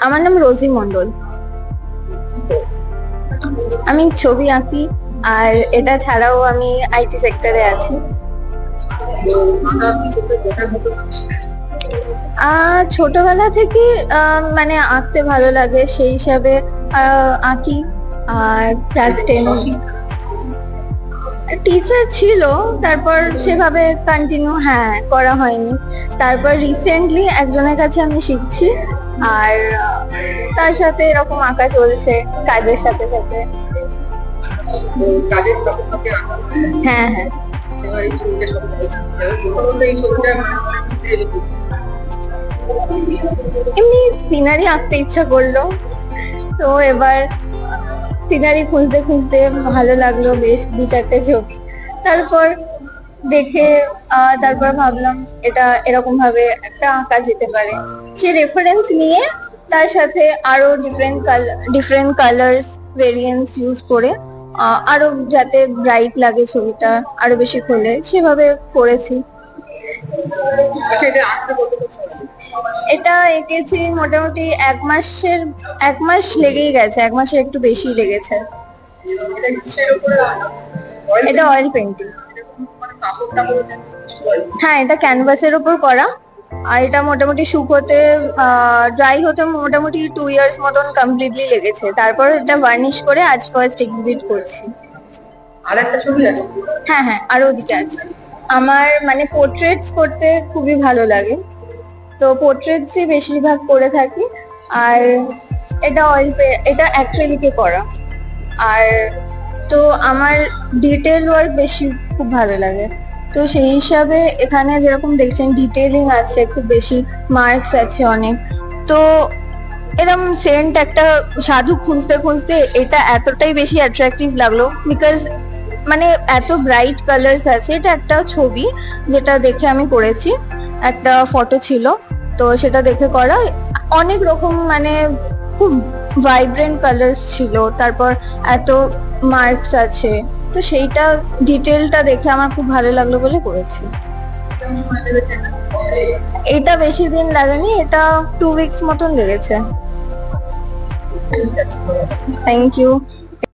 আমার নাম রোজি মন্ডল। আমি ছবি আঁকি, আর এটা ছাড়াও আমি আইটি সেক্টরে আছি। ছোটবেলা থেকে মানে আঁকতে ভালো লাগে, সেই হিসাবে আঁকি। আর ক্লাস 10 টিচার ছিল, তারপর সেভাবে কন্টিনিউ করা হয়নি। তারপর রিসেন্টলি একজনের কাছে আমি শিখছি, আর তার সাথে এরকম আঁকা চলছে কাজের সাথে সাথে। হ্যাঁ, হ্যাঁ। এমনি সিনারি আঁকতে ইচ্ছা করলো, তো এবার সিনারি খুঁজতে খুঁজতে ভালো লাগলো বেশ 2-4টে ছবি। তারপর দেখে তারপর ভাবলাম এটা এরকম ভাবে একটা আঁকা যেতে পারে। সে রেফারেন্স নিয়ে তার সাথে আরো ডিফারেন্ট কালার্স ভেরিয়েন্টস ইউজ করে আরো যাতে ব্রাইট লাগে ছবিটা, আরো বেশি খোলে, সেভাবে করেছি। এটা এঁকেছি মোটামুটি 1 মাস লেগেই গেছে, 1 মাসে একটু বেশি লেগেছে। এটা অয়েল পেন্টিং। হ্যাঁ, এটা ক্যানভাসের উপর করা, আর এটা মোটামুটি শুকোতে ড্রাই হতে মোটামুটি 2 ইয়ার্স মতন কমপ্লিটলি লেগেছে। তারপর এটা ভার্নিশ করে আজ ফার্স্ট এক্সিবিট করছি। আর একটা ছবি আছে? হ্যাঁ, হ্যাঁ, আরো 2টা আছে। আমার মানে পোর্ট্রেটস করতে খুবই ভালো লাগে, তো পোর্ট্রেটসই বেশিরভাগ করে থাকি। আর এটা এটা অ্যাক্রিলিকে করা। আর তো আমার ডিটেল ওয়ার্ক বেশি খুব ভালো লাগে, তো সেই হিসাবে এখানে যেরকম দেখছেন ডিটেলিং আছে খুব বেশি, মার্কস আছে অনেক। তো এরকম সেন্ট একটা সাধু খুঁজতে খুঁজতে এটা এতটাই বেশি অ্যাট্রাকটিভ লাগলো, বিকজ মানে এত ব্রাইট কালার্স আছে। এটা একটা ছবি যেটা দেখে আমি করেছি, একটা ফটো ছিল, তো সেটা দেখে করা। অনেক রকম মানে খুব ভাইব্রেন্ট কালার্স ছিল, তারপর এত মার্কস আছে, তো সেইটা ডিটেলটা দেখে আমার খুব ভালো লাগলো বলে করেছি। এটা বেশি দিন লাগেনি, এটা 2 উইকস মতন লেগেছে। Thank you.